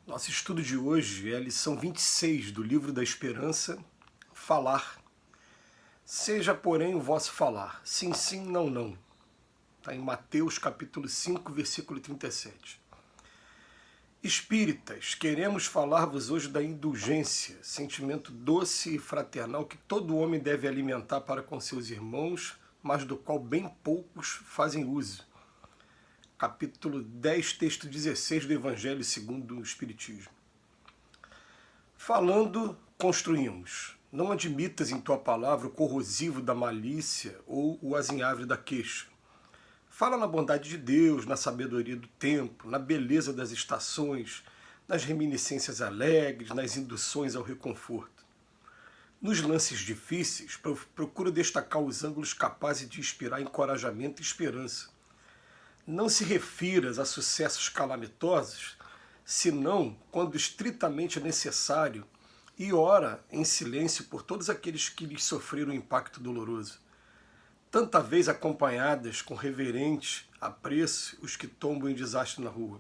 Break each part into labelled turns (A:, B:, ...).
A: Nosso estudo de hoje é a lição 26 do Livro da Esperança, Falar. Seja, porém, o vosso falar, sim, sim, não, não. Está em Mateus capítulo 5, versículo 37. Espíritas, queremos falar-vos hoje da indulgência, sentimento doce e fraternal que todo homem deve alimentar para com seus irmãos, mas do qual bem poucos fazem uso. Capítulo 10, texto 16 do Evangelho segundo o Espiritismo. Falando, construímos. Não admitas em tua palavra o corrosivo da malícia ou o azinhavre da queixa. Fala na bondade de Deus, na sabedoria do tempo, na beleza das estações, nas reminiscências alegres, nas induções ao reconforto. Nos lances difíceis, procura destacar os ângulos capazes de inspirar encorajamento e esperança. Não se refiras a sucessos calamitosos, senão quando estritamente necessário, e ora em silêncio por todos aqueles que lhes sofreram um impacto doloroso. Tanta vez acompanhadas com reverente apreço os que tombam em desastre na rua.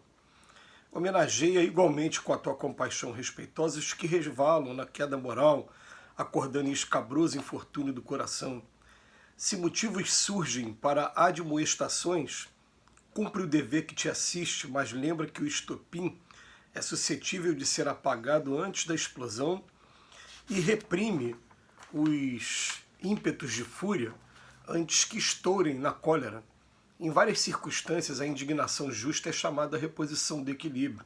A: Homenageia igualmente com a tua compaixão respeitosa os que resvalam na queda moral, acordando em escabroso infortúnio do coração. Se motivos surgem para admoestações, cumpre o dever que te assiste, mas lembra que o estopim é suscetível de ser apagado antes da explosão e reprime os ímpetos de fúria antes que estourem na cólera. Em várias circunstâncias, a indignação justa é chamada reposição do equilíbrio,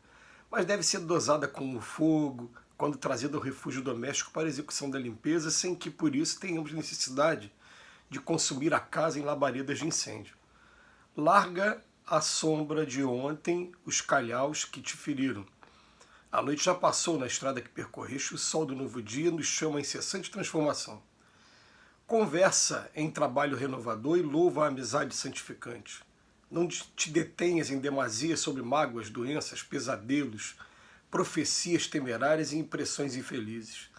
A: mas deve ser dosada com o fogo, quando trazida ao refúgio doméstico para a execução da limpeza, sem que por isso tenhamos necessidade de consumir a casa em labaredas de incêndio. Larga à sombra de ontem os calhaus que te feriram. A noite já passou na estrada que percorreste, o sol do novo dia nos chama a incessante transformação. Conversa em trabalho renovador e louva a amizade santificante. Não te detenhas em demasia sobre mágoas, doenças, pesadelos, profecias temerárias e impressões infelizes.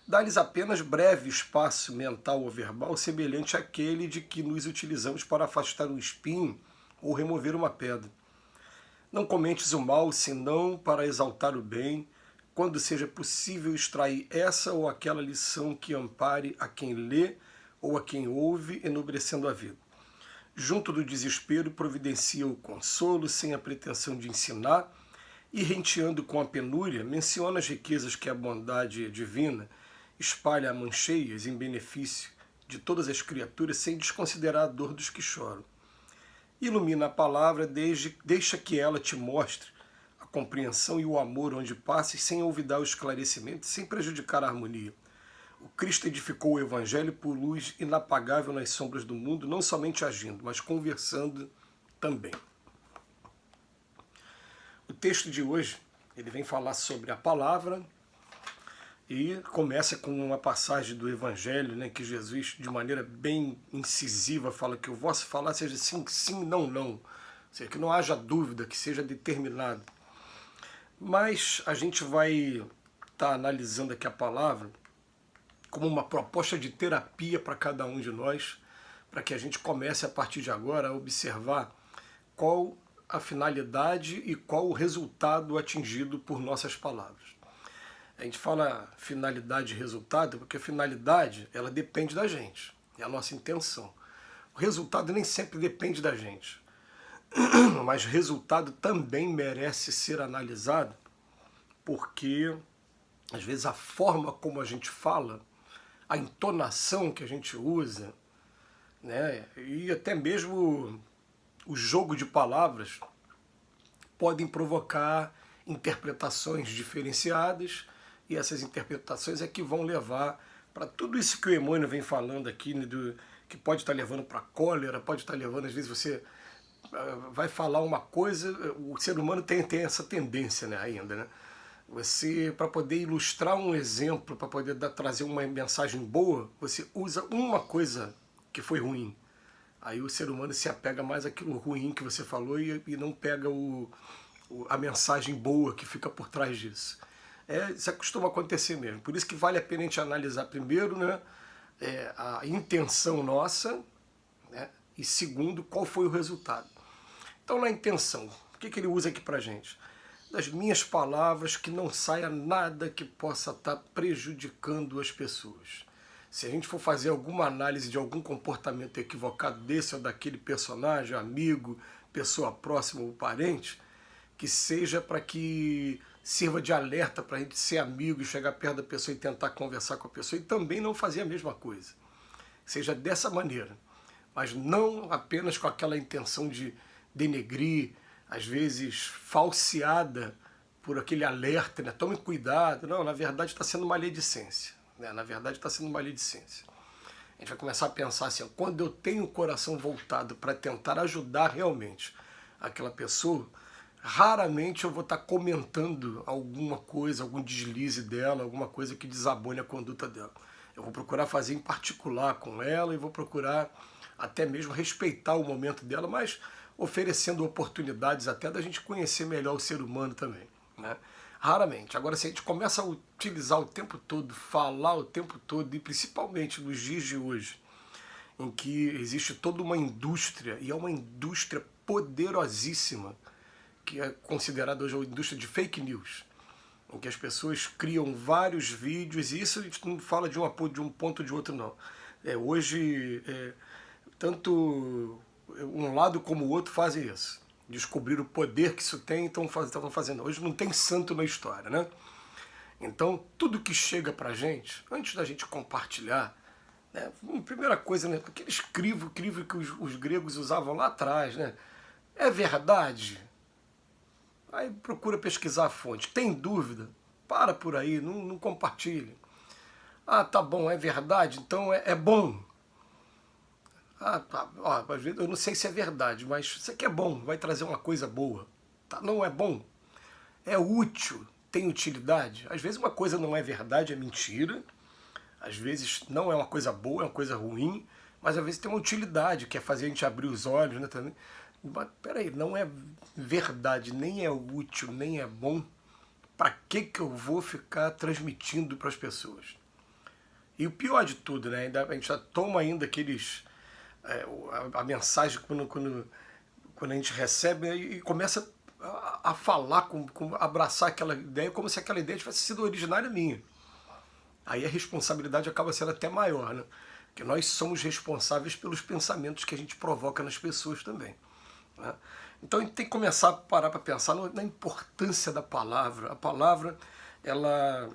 A: Dá-lhes apenas breve espaço mental ou verbal, semelhante àquele de que nos utilizamos para afastar um espinho ou remover uma pedra. Não comentes o mal, senão para exaltar o bem, quando seja possível extrair essa ou aquela lição que ampare a quem lê ou a quem ouve, enobrecendo a vida. Junto do desespero, providencia o consolo, sem a pretensão de ensinar, e renteando com a penúria, menciona as riquezas que a bondade divina espalha a mancheias em benefício de todas as criaturas, sem desconsiderar a dor dos que choram. Ilumina a palavra, deixa que ela te mostre a compreensão e o amor onde passes, sem olvidar o esclarecimento, sem prejudicar a harmonia. O Cristo edificou o Evangelho por luz inapagável nas sombras do mundo, não somente agindo, mas conversando também. O texto de hoje, ele vem falar sobre a palavra e começa com uma passagem do Evangelho, né, que Jesus, de maneira bem incisiva, fala que o vosso falar seja sim, sim, não, não. Ou seja, que não haja dúvida, que seja determinado. Mas a gente vai estar analisando aqui a palavra como uma proposta de terapia para cada um de nós, para que a gente comece a partir de agora a observar qual a finalidade e qual o resultado atingido por nossas palavras. A gente fala finalidade e resultado porque a finalidade ela depende da gente, é a nossa intenção. O resultado nem sempre depende da gente, mas o resultado também merece ser analisado, porque às vezes a forma como a gente fala, a entonação que a gente usa, né, e até mesmo o jogo de palavras podem provocar interpretações diferenciadas, e essas interpretações é que vão levar para tudo isso que o Emmanuel vem falando aqui, né, que pode estar levando para cólera, pode estar levando, às vezes você vai falar uma coisa, o ser humano tem essa tendência, né, ainda, né? Você, para poder ilustrar um exemplo, para poder trazer uma mensagem boa, você usa uma coisa que foi ruim. Aí o ser humano se apega mais àquilo ruim que você falou e não pega a mensagem boa que fica por trás disso. Isso costuma acontecer mesmo. Por isso que vale a pena a gente analisar primeiro, né, a intenção nossa, né, e segundo, qual foi o resultado. Então, na intenção, o que ele usa aqui para a gente? das minhas palavras, que não saia nada que possa estar prejudicando as pessoas. Se a gente for fazer alguma análise de algum comportamento equivocado desse ou daquele personagem, amigo, pessoa próxima ou parente, que seja para que sirva de alerta para a gente ser amigo e chegar perto da pessoa e tentar conversar com a pessoa e também não fazer a mesma coisa. Seja dessa maneira, mas não apenas com aquela intenção de denegrir, às vezes falseada por aquele alerta, né? Tome cuidado. Não, na verdade está sendo maledicência. Né? Na verdade está sendo maledicência. A gente vai começar a pensar assim, quando eu tenho o coração voltado para tentar ajudar realmente aquela pessoa, raramente eu vou estar comentando alguma coisa, algum deslize dela, alguma coisa que desabone a conduta dela. Eu vou procurar fazer em particular com ela e vou procurar até mesmo respeitar o momento dela, mas oferecendo oportunidades até da gente conhecer melhor o ser humano também. Né? Raramente. Agora, se a gente começa a utilizar o tempo todo, falar o tempo todo, e principalmente nos dias de hoje, em que existe toda uma indústria, e é uma indústria poderosíssima, que é considerada hoje a indústria de fake news, em que as pessoas criam vários vídeos, e isso a gente não fala de um ponto ou de outro, não. Hoje, tanto um lado como o outro fazem isso. Descobrir o poder que isso tem, então estão fazendo. Hoje não tem santo na história, né? Então, tudo que chega pra gente, antes da gente compartilhar, né, primeira coisa, né, aqueles crivo que os gregos usavam lá atrás, né? É verdade? Aí procura pesquisar a fonte. Tem dúvida? Para por aí, não compartilhe. Ah, tá bom, é verdade, então é bom. Ah, tá. Ó, às vezes eu não sei se é verdade, mas isso aqui é bom, vai trazer uma coisa boa. Tá? Não é bom? É útil? Tem utilidade? Às vezes uma coisa não é verdade, é mentira. Às vezes não é uma coisa boa, é uma coisa ruim. Mas às vezes tem uma utilidade, que é fazer a gente abrir os olhos, né, também. Mas peraí, não é verdade, nem é útil, nem é bom. Para que eu vou ficar transmitindo para as pessoas? E o pior de tudo, né? A gente já toma ainda aqueles... a mensagem quando a gente recebe e começa a falar, abraçar aquela ideia como se aquela ideia tivesse sido originária minha. Aí a responsabilidade acaba sendo até maior, né? Porque nós somos responsáveis pelos pensamentos que a gente provoca nas pessoas também. Né? Então a gente tem que começar a parar para pensar na importância da palavra. A palavra, ela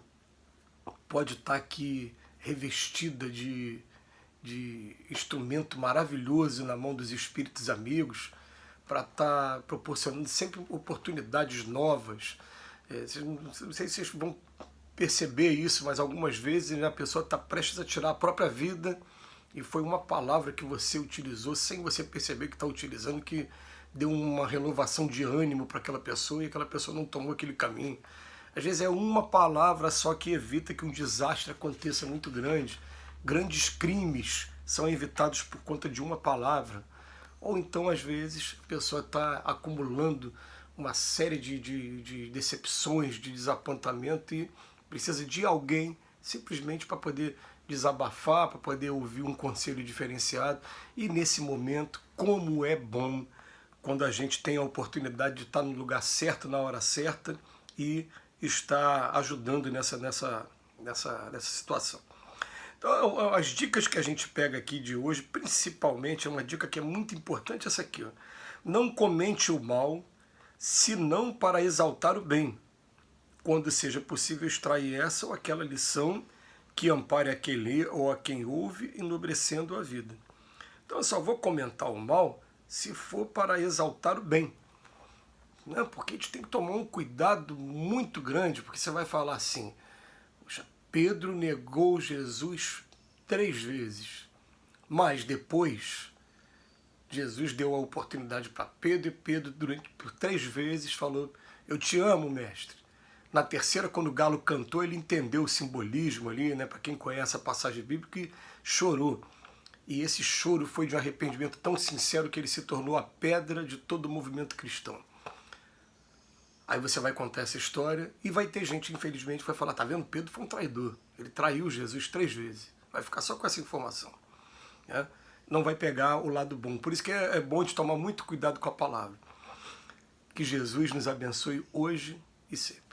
A: pode estar aqui revestida de instrumento maravilhoso na mão dos espíritos amigos para estar proporcionando sempre oportunidades novas. Não sei se vocês vão perceber isso, mas algumas vezes, né, a pessoa está prestes a tirar a própria vida e foi uma palavra que você utilizou sem você perceber que está utilizando, que deu uma renovação de ânimo para aquela pessoa e aquela pessoa não tomou aquele caminho. Às vezes é uma palavra só que evita que um desastre aconteça muito grande. Grandes crimes são evitados por conta de uma palavra. Ou então, às vezes, a pessoa está acumulando uma série de decepções, de desapontamento e precisa de alguém simplesmente para poder desabafar, para poder ouvir um conselho diferenciado. E nesse momento, como é bom quando a gente tem a oportunidade de estar no lugar certo, na hora certa e estar ajudando nessa situação. Então, as dicas que a gente pega aqui de hoje, principalmente, é uma dica que é muito importante, essa aqui. Ó. Não comente o mal, senão para exaltar o bem, quando seja possível extrair essa ou aquela lição que ampare a quem lê ou a quem ouve, enobrecendo a vida. Então eu só vou comentar o mal se for para exaltar o bem. Né? Porque a gente tem que tomar um cuidado muito grande, porque você vai falar assim, poxa, Pedro negou Jesus 3 vezes, mas depois Jesus deu a oportunidade para Pedro e Pedro por 3 vezes falou, eu te amo, mestre. Na terceira, quando o galo cantou, ele entendeu o simbolismo ali, né, para quem conhece a passagem bíblica, e chorou. E esse choro foi de um arrependimento tão sincero que ele se tornou a pedra de todo o movimento cristão. Aí você vai contar essa história e vai ter gente, infelizmente, que vai falar, tá vendo? Pedro foi um traidor. Ele traiu Jesus 3 vezes. Vai ficar só com essa informação. Né? Não vai pegar o lado bom. Por isso que é bom de tomar muito cuidado com a palavra. Que Jesus nos abençoe hoje e sempre.